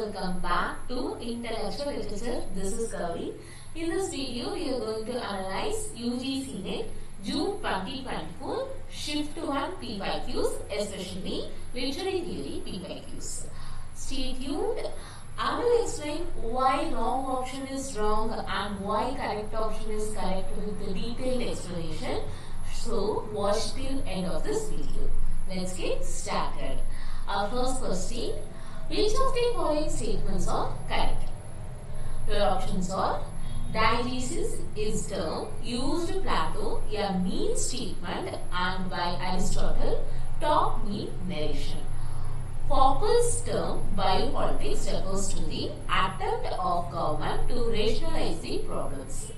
welcome back to Intellectual Literature. This is Gauri. In this video, we are going to analyze UGC NET June 2024 Shift 1 PYQs, especially Literary Theory PYQs. Stay tuned. I will explain why wrong option is wrong and why correct option is correct with a detailed explanation. So, watch till end of this video. Let's get started. Our first question, which of the following statements are correct? Your options are: diegesis is term used Plato, a mean statement, and by Aristotle, top mean narration. Foucault's term biopolitics refers to the attempt of government to rationalize the problems.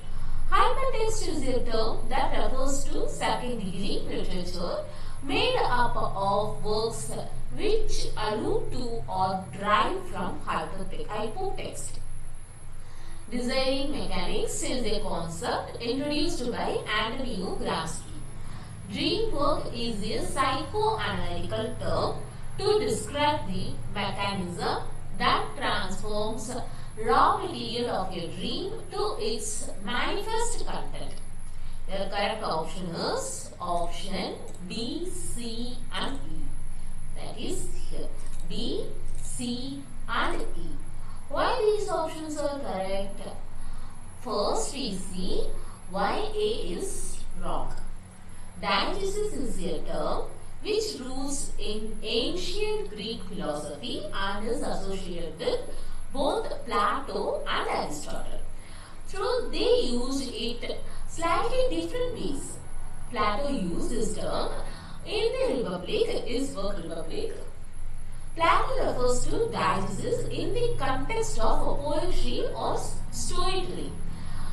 Hypertext is a term that refers to second-degree literature made up of works which allude to or derive from hypertext. Desiring mechanics is a concept introduced by Antonio Gramsci. Dream work is a psychoanalytical term to describe the mechanism that transforms raw material of a dream to its manifest content. The correct option is option B, C and E. That is here. B, C and E. Why these options are correct? First we see why A is wrong. Diegesis is a term which rules in ancient Greek philosophy and is associated with both Plato and Aristotle. Though they used it slightly different ways. Plato used this term in the Republic, his work Republic. Plato refers to diegesis in the context of poetry or storytelling,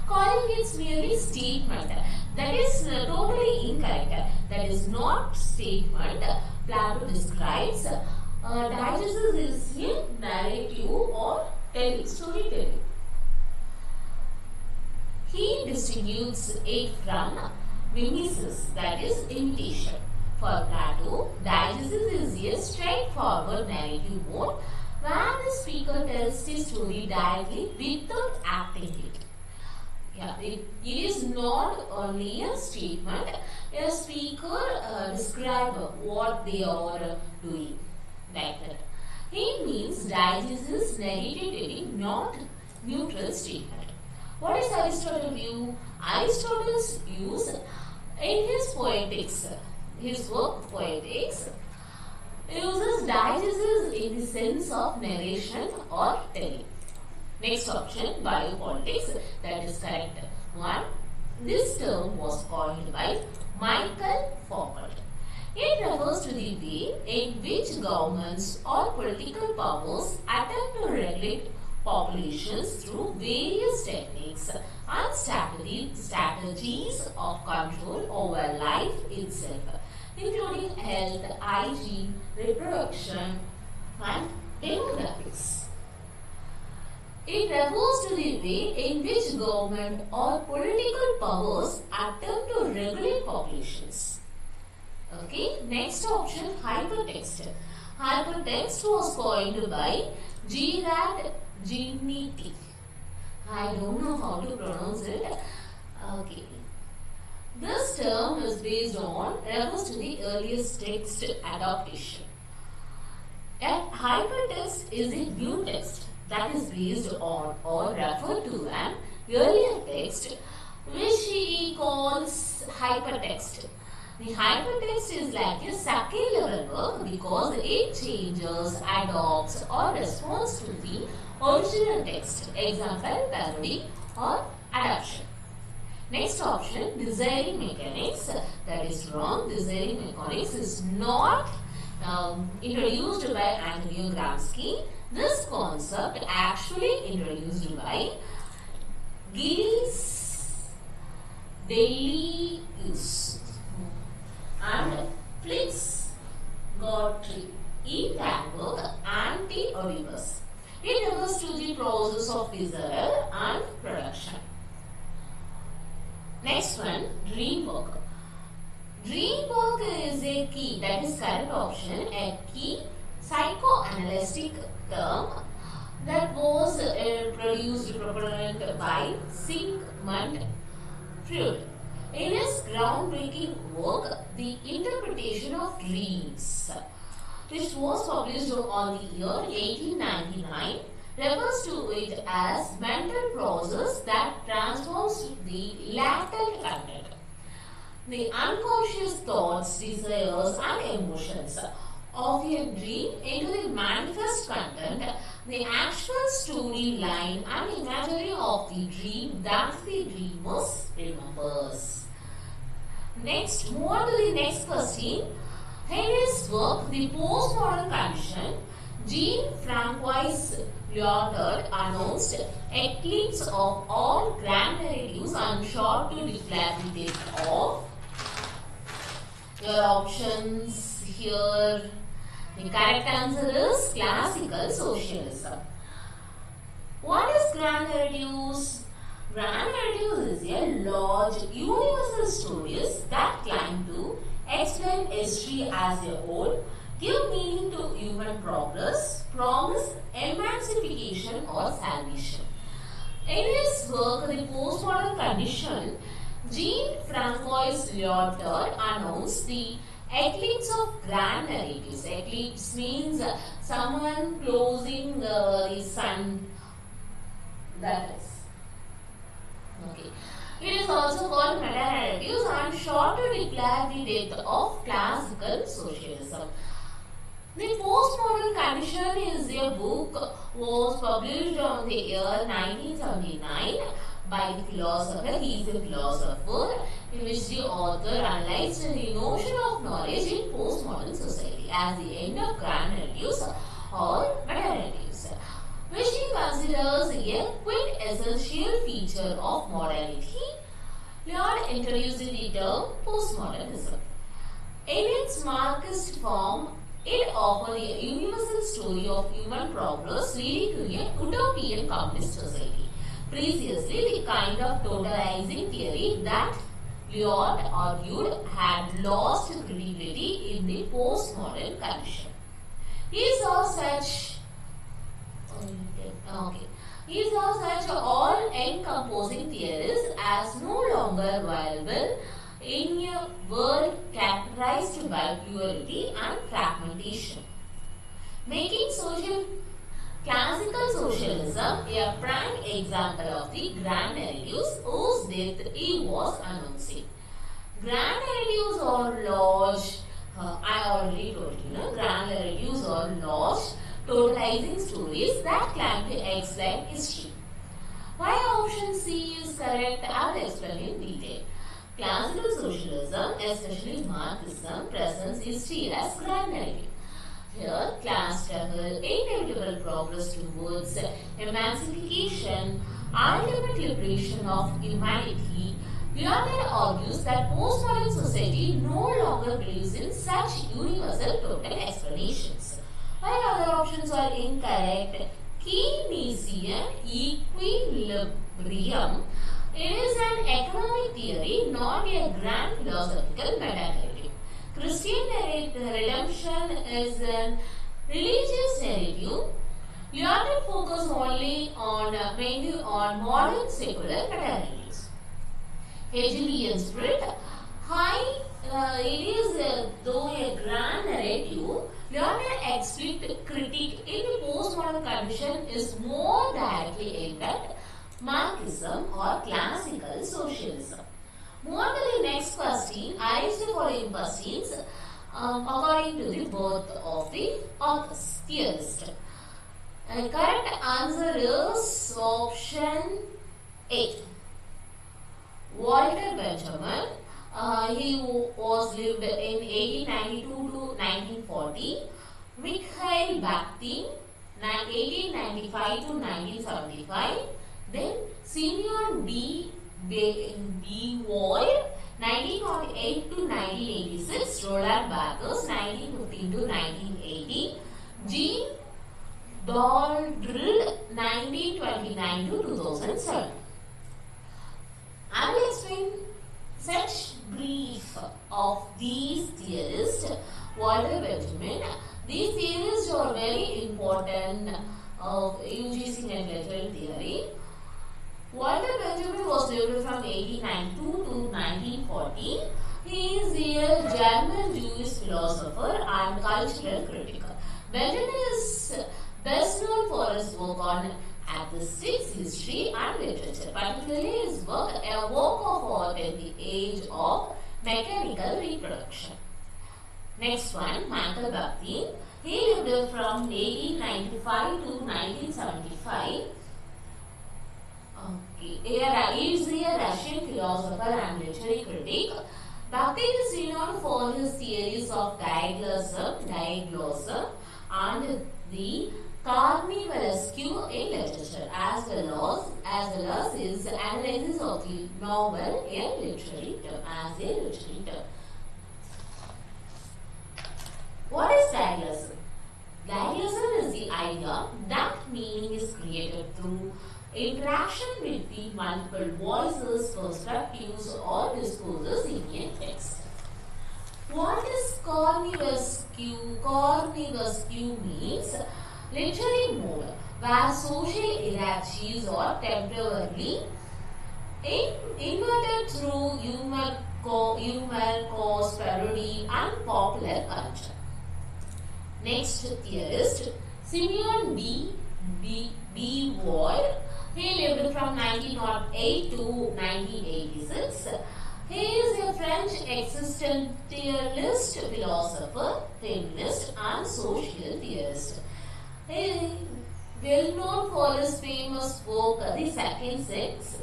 calling it merely statement. That is totally incorrect. That is not statement. Plato describes diegesis is a narrative or storytelling. He distinguishes it from mimesis, that is imitation. For Plato, diegesis is a straightforward narrative mode where the speaker tells the story directly without acting it. It is not only a statement. A speaker describes what they are doing, like that. It means diegesis narrated in a not neutral statement. What is Aristotle's view? Aristotle's views in his poetics, his work Poetics, uses diegesis in the sense of narration or telling. Next option, biopolitics, that is correct. 1. This term was coined by Michael Foucault. It refers to the way in which governments or political powers attempt to regulate populations through various techniques and strategies of control over life itself, including health, hygiene, reproduction, and demographics. It refers to the way in which government or political powers attempt to regulate populations. Okay, next option, hypertext. Hypertext was coined by Gerard Ginetti. I don't know how to pronounce it. Okay. This term is based on, refers to the earliest text adaptation. A hypertext is a new text that is based on or referred to an earlier text which he calls hypertext. The hypertext is like a second level work because it changes, adopts or responds to the original text. Example, parody or adaptation. Next option, desiring mechanics. That is wrong. Desiring mechanics is not introduced by Antonio Gramsci. This concept actually introduced by Gilles Deleuze and Fritz Gottlieb in their work Anti-Oedipus. It refers to the process of desire and production. Next one, dream work. Dream work is a key, that is correct option, a key psychoanalytic term that was produced proponent by Sigmund Freud. In his groundbreaking work, The Interpretation of Dreams, which was published on the year 1899, refers to it as mental process that transforms the latent content, the unconscious thoughts, desires and emotions of a dream into the manifest content, the actual storyline and imagery of the dream that the dreamer remembers. Next, move on to the next question. In his work, The Postmodern Condition, Jean-Francois Lyotard announced eclipse of all grand narratives and sought to declare the death of. Your options here. The correct answer is classical socialism. What is grand narratives? Grand narratives is a large universal stories that claim to explain history as a whole, give meaning to human progress, promise emancipation or salvation. In his work, The Postmodern Condition, Jean-Francois Lyotard announced the eclipse of grand narratives. Eclipse means someone closing the sun. That is. Okay. It is also called meta-narratives and sought to declare the death of classical socialism. The Postmodern Condition is a book was published on the year 1979 by the philosopher. He is a philosopher in which the author analyzed the notion of knowledge in postmodern society as the end of grand narratives or meta-narratives, which he considers a quintessential feature of modernity. Lyotard introduced the term postmodernism. In its Marxist form, it offered a universal story of human progress leading to a utopian communist society. Previously, the kind of totalizing theory that Lyotard argued had lost credibility in the postmodern condition. He saw such all-encompassing theories as no longer viable in a world characterized by plurality and fragmentation, making classical socialism a prime example of the grand narratives whose death he was announcing. Grand narratives are large, I already told you, grand narratives are large, totalizing stories that claim to explain history. Why option C is correct, I will explain in detail. Classical socialism, especially Marxism, presents history as grand narrative. Here, class struggle, inevitable progress towards emancipation, ultimate liberation of humanity. Lyotard argues that postmodern society no longer believes in such universal total explanations. While other options are incorrect, Keynesian equilibrium, it is an economic theory, not a grand philosophical meta-narrative. Christian redemption is a religious narrative. Lyotard focuses mainly on modern secular meta-narratives. Hegelian spirit, it is though a grand narrative, Lyotard explicit critique in the postmodern condition is more directly aimed at Marxism or classical socialism. Move on to the next question. Arrange the following questions according to the birth of the authors, theorist. The correct answer is option A. Walter Benjamin. He was lived in 1892 to 1940. Mikhail Bakhtin, 1895 to 1975. Then Simeon D. Boyle, 1948 to 1986. Roland Barthes, 1915 to 1980. Jean Daldry, 1929 to 2007. I will explain such brief of these theorists. Walter Benjamin. These theorists are very important of UGC NET Literary Theory. Walter Benjamin was lived from 1892 to 1940. He is a German Jewish philosopher and cultural critic. Benjamin is best known for his work on aesthetics, history and literature, particularly his work, a work of art in the age of mechanical reproduction. Next one, Michael Bakhtin. He lived from 1895 to 1975. He is a Russian philosopher and literary critic. Bakhtin is renowned for his theories of diagnosm, and the carnivalesque in literature, as well as his analysis of the novel in literary term, as a literary term. What is diagnosm? Diagnosm is the idea that meaning is created through interaction between multiple voices, perspectives, or discourses in a text. What is carnivalesque? Carnivalesque means literary mode where social hierarchies are temporarily inverted through humor, cause, parody, and popular culture. Next theorist, Simeon B. Ward. He lived from 1908 to 1986. He is a French existentialist philosopher, feminist, and social theorist. He is well known for his famous work, The Second Sex,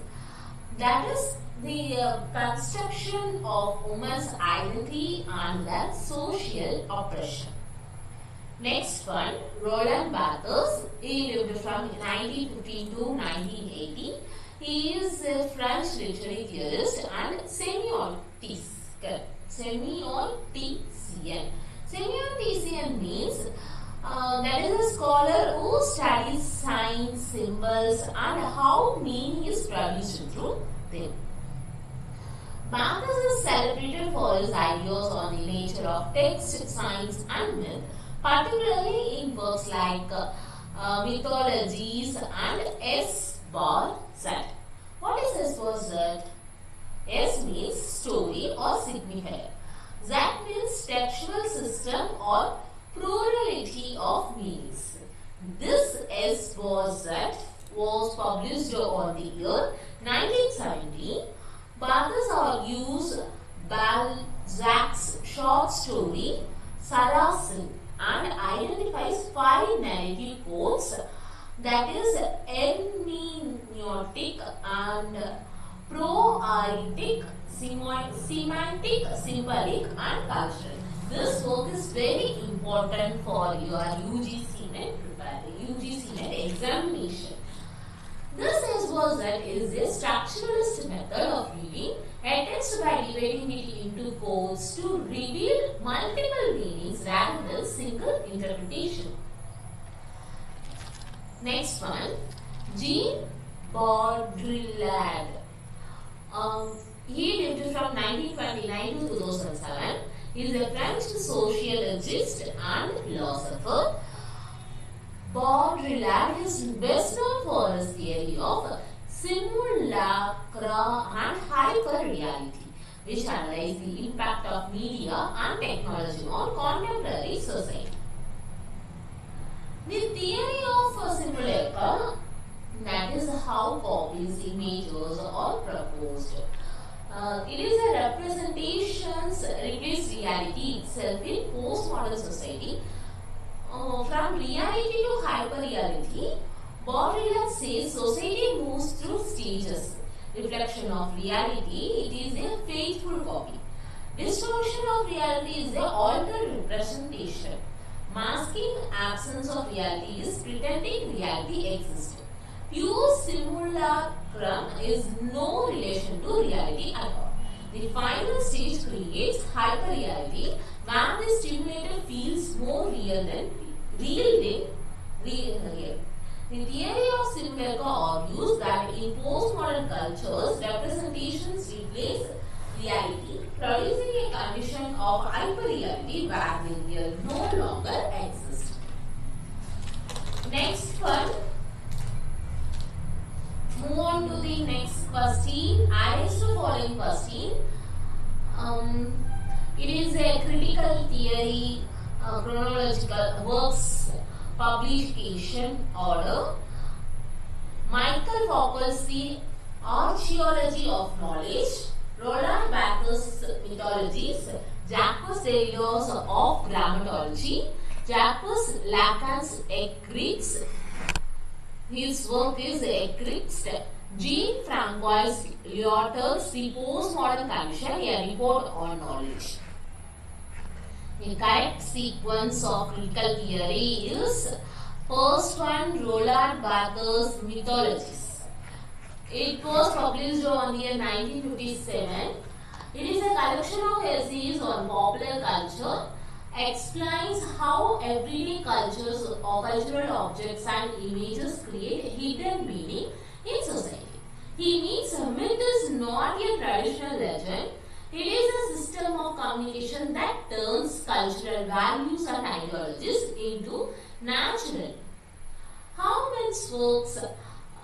that is the construction of women's identity and their social oppression. Next one, Roland Barthes. He lived from 1915 to 1980. He is a French literary theorist and semiotician. Semiotician means that is a scholar who studies signs, symbols, and how meaning is produced through them. Barthes is celebrated for his ideas on the nature of text, science, and myth, particularly in works like mythologies and S bar Z. What is S bar Z? S means story or signifier. Z means textual system or plurality of meanings. This S bar Z was published on the year 1970. Barthes argues Balzac's short story Saracen and identifies 5 narrative codes, that is hermeneutic and proaitic, semantic, symbolic, and cultural. This work is very important for your UGC NET examination. This exposition is a structuralist method of reading a text by dividing it into codes to reveal multiple meanings rather than single interpretation. Next one, Jean Baudrillard. He lived from 1929 to 2007. He is a French sociologist and philosopher. Baudrillard is best known for his theory of simulacra and hyperreality, which analyze the impact of media and technology on contemporary society. The theory of simulacra, that is how copies, images are proposed. It is a representations replace reality itself in postmodern society. From reality to hyperreality, Baudrillard says society moves through stages. Reflection of reality, it is a faithful copy. Distortion of reality is an altered representation. Masking absence of reality is pretending reality exists. Pure simulacrum is no relation to reality at all. The final stage creates hyperreality, where the stimulator feels more real than real. The theory of simulacra argues that in postmodern cultures, representations replace reality, producing a condition of hyperreality where the real no longer exists. Next one, move on to the next question. Arrange the following question. It is a critical theory, chronological works, publication order. Michael Foucault's The Archaeology of Knowledge, Roland Barthes' Mythologies, Jacques Derrida's Of Grammatology, Jacques Lacan's Écrits. His work is Écrits. Jean-Francois Lyotard's The Postmodern Condition, a report on knowledge. The correct sequence of critical theory is first one, Roland Barthes' Mythologies. It was published on the year 1957. It is a collection of essays on popular culture, explains how everyday cultures or cultural objects and images create hidden meaning in society. He means myth is not a traditional legend. It is a system of communication that turns cultural values and ideologies into natural. How men's works,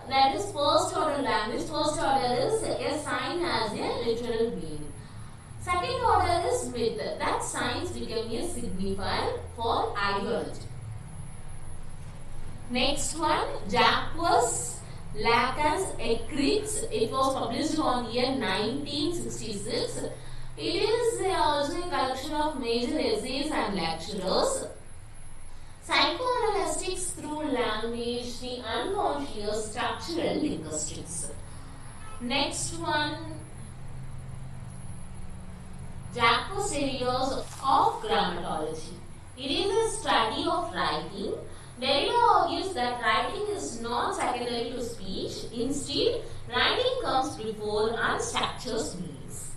that is first order language. First order is a sign as a literal meaning. Second order is myth, that signs become a signifier for ideology. Next one, Jacques Lacan's Écrits. It was published on year 1966. It is also a collection of major essays and lectures. Psychoanalytics through language, the unconscious, structural linguistics. Next one, Jacques Derrida's Of Grammatology. It is a study of writing. Derrida argues that writing is not secondary to speech. Instead, writing comes before and structures meanings.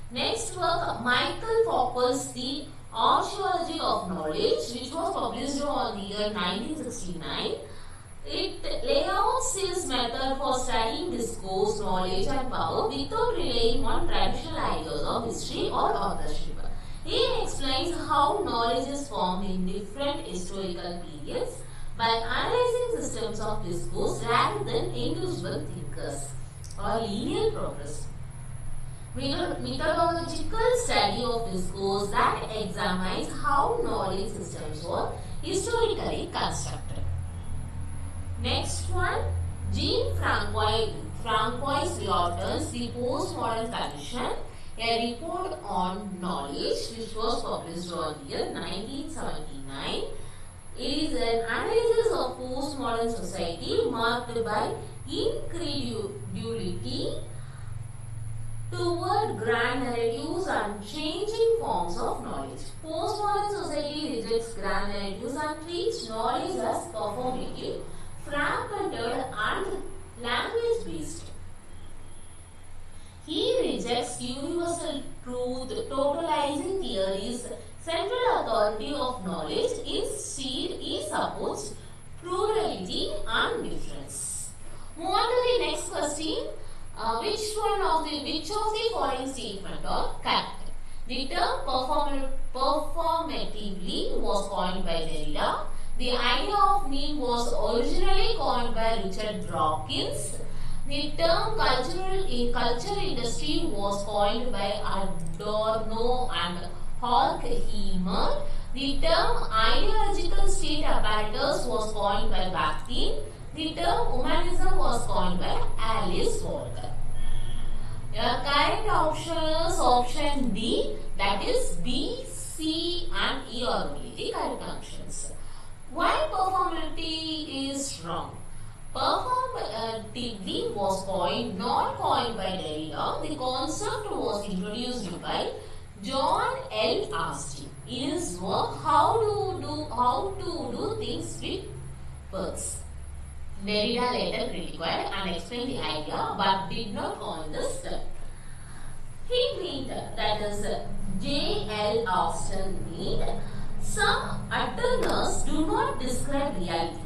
Next work, Michael Foucault's The Archaeology of Knowledge, which was published on the year 1969. It layouts his method for studying discourse, knowledge and power without relying on traditional ideas of history or authorship. He explains how knowledge is formed in different historical periods by analyzing systems of discourse rather than individual thinkers or linear progress. Methodological study of discourse that examines how knowledge systems were historically constructed. Next one, Jean-Francois Lyotard's The Postmodern Condition, a report on knowledge, which was published on the year 1979. It is an analysis of postmodern society marked by incredulity toward grand narratives and changing forms of knowledge. Postmodern society rejects grand narratives and treats knowledge as performative, fragmented and language-based. He rejects universal truth, totalizing theories, central authority of knowledge. Instead, he supports plurality and difference. Move on to the next question. Which of the following statement are correct? The term performatively was coined by Derrida. The idea of meme was originally coined by Richard Dawkins. The term culture industry was coined by Adorno and Horkheimer. The term ideological state apparatus was coined by Bakhtin. The term humanism was coined by Alice Walker. Your correct option is option D, that is B, C and E are only the correct options. Why performativity is wrong? Performativity was not coined by Derrida. The concept was introduced by John L. Austin in his work How to Do Things with Words. Derrida later critiqued and explained the idea but did not coin this term. He meant, that is J. L. Austin meant, some utterances do not describe reality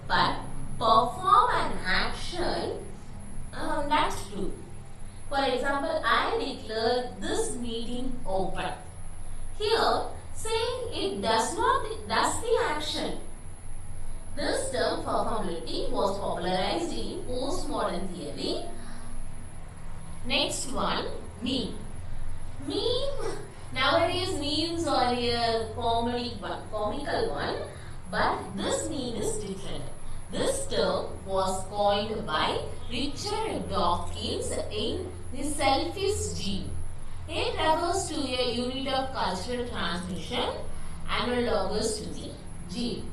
but perform an action that's true. For example, I declare this meeting open. Here, saying it does the action. This term was popularized in postmodern theory. Next one, meme. Meme, nowadays memes are a comical one, but this meme is different. This term was coined by Richard Dawkins in The Selfish Gene. It refers to a unit of cultural transmission analogous to the gene.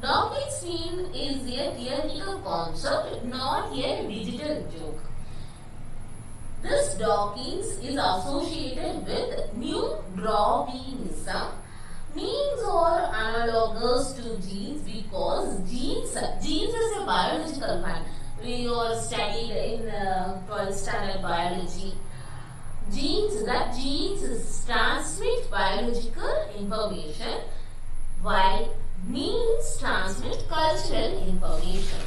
Dawkins' meme is a theoretical concept, not a digital joke. This Dawkins is associated with New Darwinism. Memes are analogous to genes because genes is a biological one. We are studied in 12th standard biology. Genes transmit biological information while memes transmit cultural information.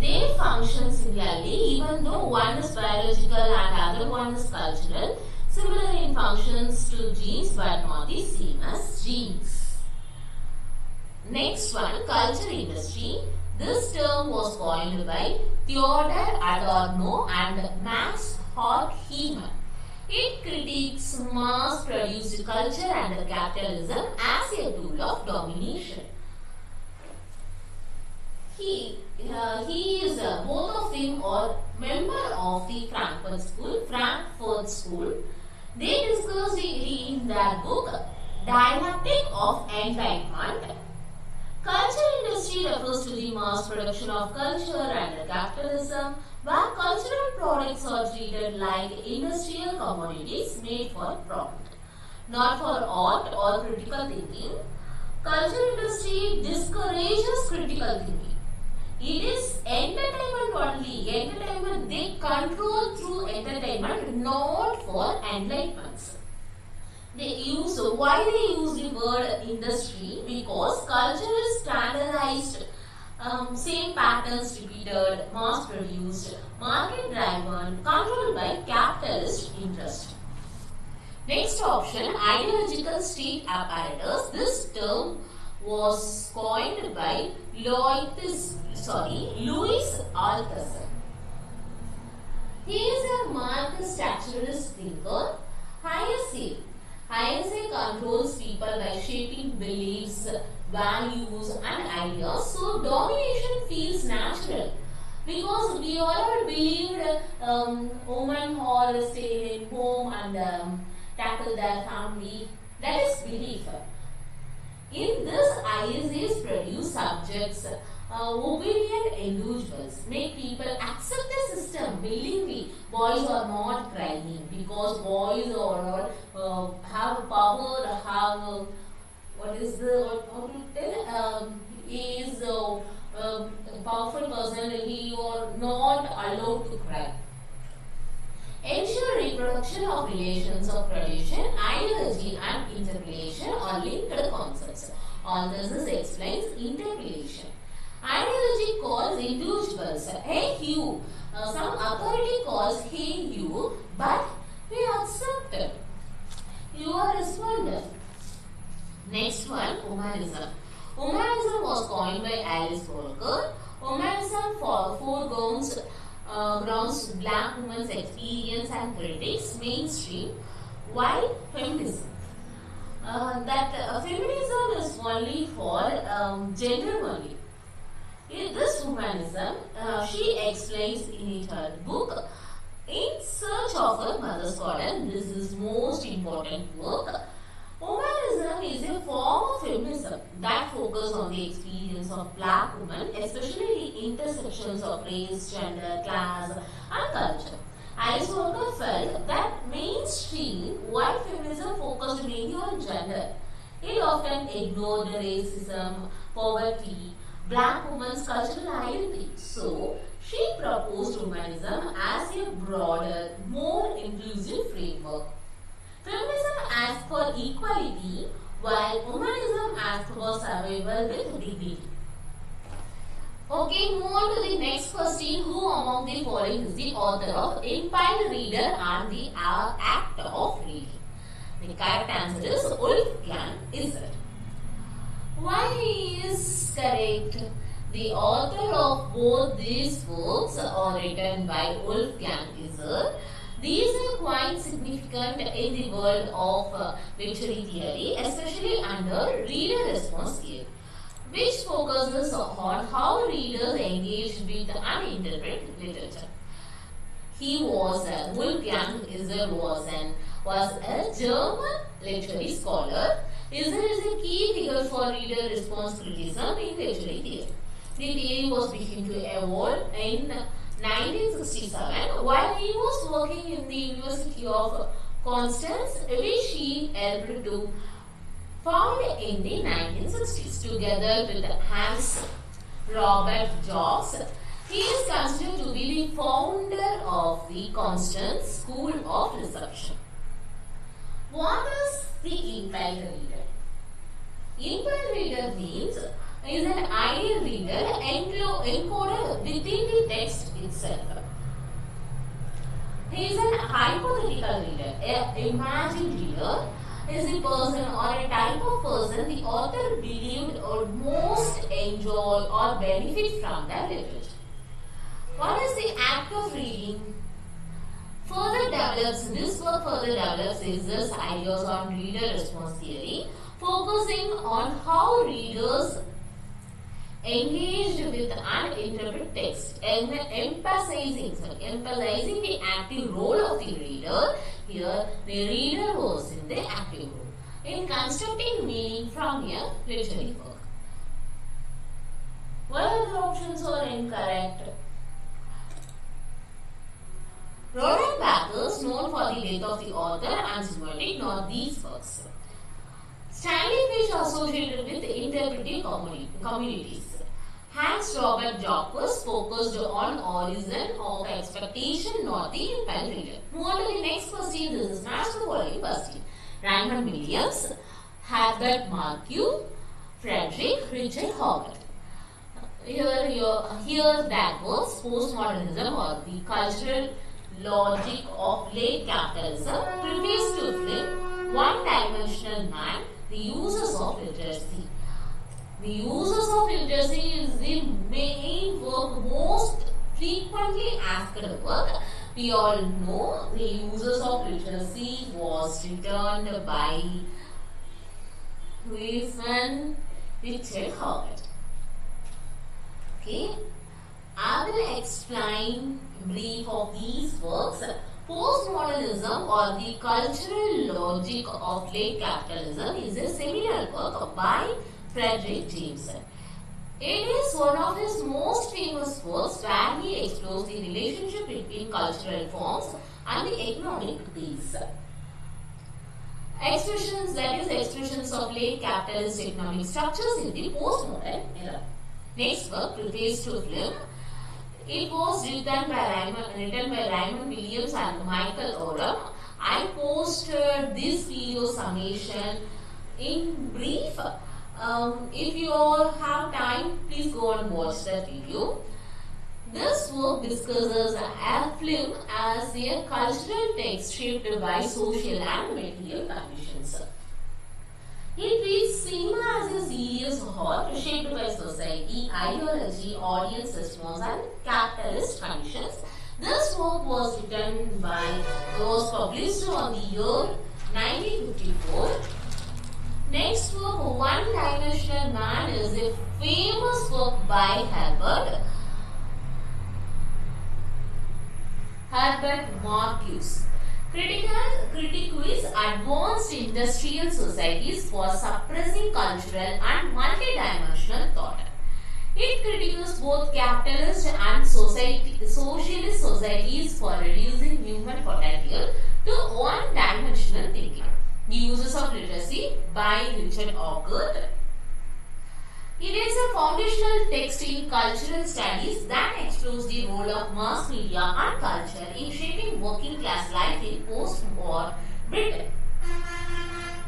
They function similarly even though one is biological and other one is cultural, similar in functions to genes but not the same as genes. Next one, culture industry. This term was coined by Theodor Adorno and Max Horkheimer. It critiques mass-produced culture and capitalism as a tool of domination. He is both of them are member of the Frankfurt School. They discussed it in their book Dialectic of Enlightenment. Culture industry refers to the mass production of culture and capitalism, where cultural products are treated like industrial commodities made for profit, not for art or critical thinking. Culture industry discourages critical thinking. It is entertainment only. Entertainment, they control through entertainment, not for enlightenment. Why they use the word industry? Because culture is standardized, same patterns repeated, mass produced, market driven, controlled by capitalist interest. Next option, ideological state apparatus. This term was coined by Louis Althusser. He is a Marxist structuralist thinker. Higher controls people by shaping beliefs, values and ideas. So domination feels natural because we all believed women all stay in home and tackle their family. That is belief. In this, ISAs produce subjects, obedient individuals, make people accept the system willingly. Boys are not crying because boys are not have power, have is a powerful person. He are not allowed to cry. Ensure reproduction of relations of tradition, ideology and interpolation are linked concepts. All this explains interpolation. Ideology calls individuals, hey you. Some authority calls, hey you, but we accept it. You are respondent. Next one, humanism. Humanism was coined by Alice Walker. Humanism foregrounds black women's experience and critics mainstream, while feminism. Feminism is only for gender only. In this humanism, she explains in her book, In Search of Her Mother's Garden. This is most important work. Humanism is a form of feminism that focuses on the experience of black women, especially the intersections of race, gender, class and culture. Alice Walker felt that mainstream white feminism focused mainly on gender. It often ignored racism, poverty, black women's cultural identity. So, she proposed humanism as a broader, more inclusive framework. Feminism asked for equality, while humanism asked for survival with dignity. Okay, move on to the next question. Who among the following is the author of Impaired Reader and the Act of Reading? The correct answer is Wolfgang Isel. correct. The author of both these works are written by Wolfgang Iser. These are quite significant in the world of literary theory, especially under reader response theory, which focuses on how readers engage with and interpret literature. Wolfgang Iser was a German literary scholar. Iser is a key figure for reader response criticism in literary theory. The theory was beginning to evolve in 1967 while he was working in the University of Constance, which he helped to found in the 1960s together with Hans Robert Jacques. He is considered to be the founder of the Constance School of Reception. What is the impaired reader? Impaired reader means is an ideal reader encoded within the text itself. He is an hypothetical reader. An imagined reader is a person or a type of person the author believed would most enjoy or benefit from their literature. What is the act of reading? This work further develops Iser's ideas on reader response theory, focusing on how readers engaged with and interpret text, and emphasizing the active role of the reader. Here, the reader was in the active role in constructing meaning from a literary work. What other options are incorrect? Roland Barthes, known for the death of the author and systematic, not these works. Stanley Fish associated with interpretive communities. Hans Robert Jacques focused on origin of expectation, not the impaired reader. Move on to the next question. This is match the following question. Raymond Williams, Herbert Marcuse, Frederick Richard Hogarth. Here that was postmodernism or the cultural logic of late capitalism. Previous to film, one-dimensional man, the uses of literacy. The uses of literacy is the main work, most frequently asked work. We all know the uses of literacy was written by Richard Hogarth. Okay, I will explain brief of these works. Postmodernism or the cultural logic of late capitalism is a seminal work by Frederick Jameson. It is one of his most famous works where he explores the relationship between cultural forms and the economic base. Expressions of late capitalist economic structures in the postmodern era. Next work, Preface to Film. It was written by Raymond Williams and Michael Oram. I posted this video summation in brief. If you all have time, please go and watch that video. This work discusses a film as a cultural text shaped by social and material conditions. It treats cinema as a serious art shaped by society, ideology, audience response, and capitalist conditions. This work was published on the year 1954. Next work, One-Dimensional Man, is a famous work by Herbert Marcuse. Critiques advanced industrial societies for suppressing cultural and multidimensional thought. It critiques both capitalist and socialist societies for reducing human potential to one-dimensional thinking. The Uses of Literacy by Richard Hogarth. It is a foundational text in cultural studies that explores the role of mass media and culture in shaping working class life in post-war Britain.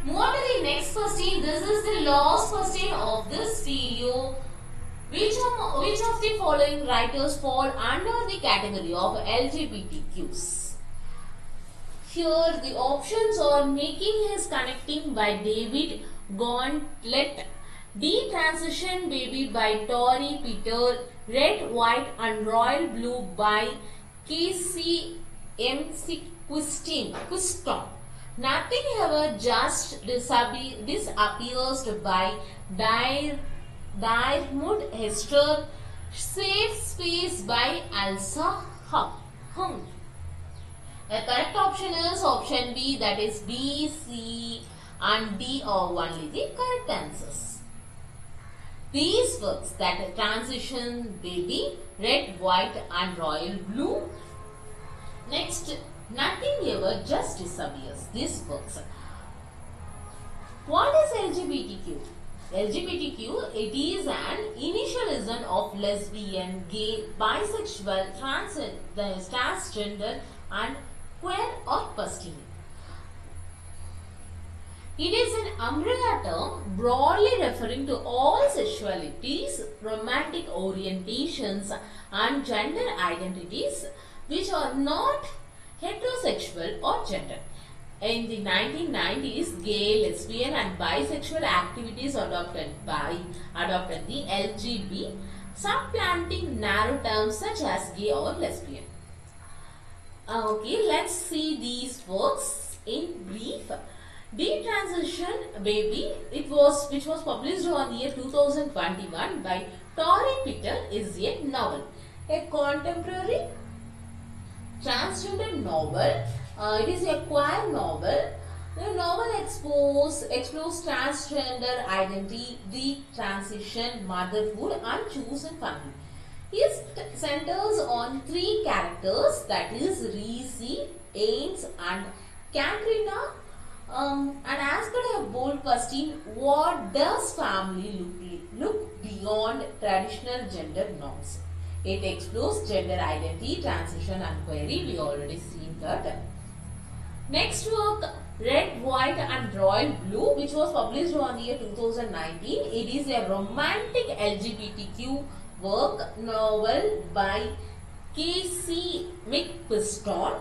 Move on to the next question. This is the last question of this video. Which of the following writers fall under the category of LGBTQs? Here the options are Making His Connecting by David Gauntlet, Transition Baby by Tori Peter, Red, White and Royal Blue by Casey M.C. Quiston. Nothing Ever Just Disappears by Diarmuid Hester, Safe Space by Elsa Hung. The correct option is option B, that is B, C and D are only the correct answers. These works, that is Transition Baby, Red, White and Royal Blue. Next, Nothing Ever Just Disappears. These works. What is LGBTQ? LGBTQ, it is an initialism of lesbian, gay, bisexual, transgender and queer or questioning. It is an umbrella term broadly referring to all sexualities, romantic orientations and gender identities which are not heterosexual or gender. In the 1990s, gay, lesbian and bisexual activities adopted the LGB, supplanting narrow terms such as gay or lesbian. Okay, let's see these works in brief. Transition Baby, which was published on the year 2021 by Tori Peter, is a novel, a contemporary transgender novel. It is a queer novel. The novel explores transgender identity, the transition, motherhood and chosen family. It centers on three characters, that is Reese, Ames and Katrina, and asked a bold question: what does family look beyond traditional gender norms? It explores gender identity, transition and query. We already seen that. Next work, Red, White and Royal Blue, which was published on the year 2019. It is a romantic LGBTQ work novel by Casey McQuiston.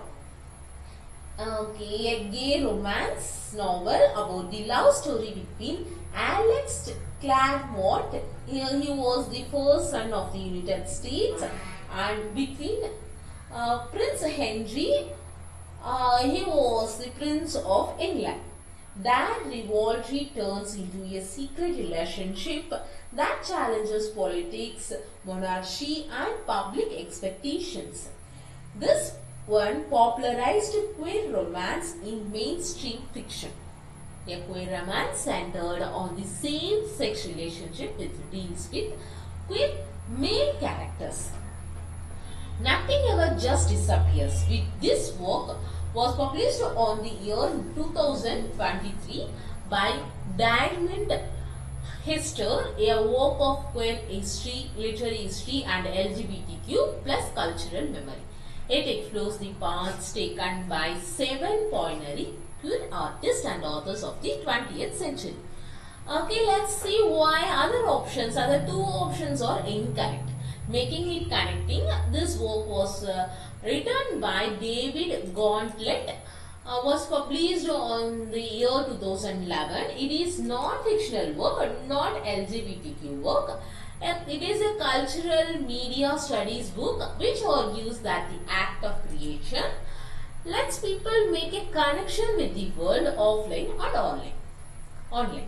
Okay, a gay romance novel about the love story between Alex Claremont, he was the first son of the United States, and between Prince Henry, he was the Prince of England. That rivalry turns into a secret relationship that challenges politics, monarchy and public expectations. This one popularized queer romance in mainstream fiction. A queer romance centered on the same-sex relationship with deals with queer male characters. Nothing Ever Just Disappears. With this work was published on the year 2023 by Diarmuid Hester, a work of queer history, literary history and LGBTQ plus cultural memory. It explores the paths taken by 7 pioneering queer artists and authors of the 20th century. Okay, let's see why other two options are incorrect. Making it connecting, this work was written by David Gauntlet, was published on the year 2011. It is non-fictional work, not LGBTQ work. It is a cultural media studies book which argues that the act of creation lets people make a connection with the world offline and online.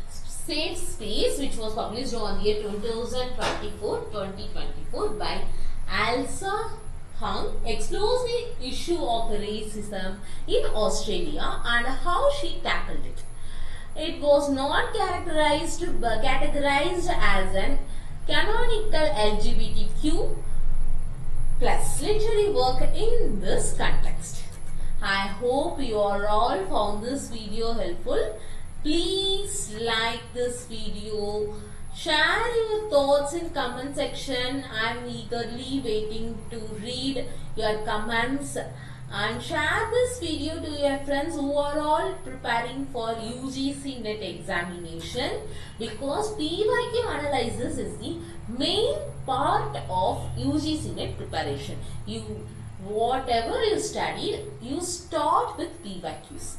Safe Space, which was published on the year 2024 by Elsa Hung, explores the issue of racism in Australia and how she tackled it. It was not categorized as an canonical LGBTQ plus literary work in this context. I hope you all found this video helpful. Please like this video, share your thoughts in comment section. I am eagerly waiting to read your comments, and share this video to your friends who are all preparing for UGC NET examination, because PYQ analysis is the main part of UGC NET preparation. Whatever you studied, you start with PYQs.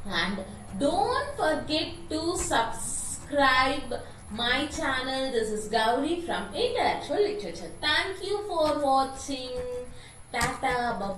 And don't forget to subscribe subscribe my channel. This is Gauri from Intellectual Literature. Thank you for watching. Tata. Bye.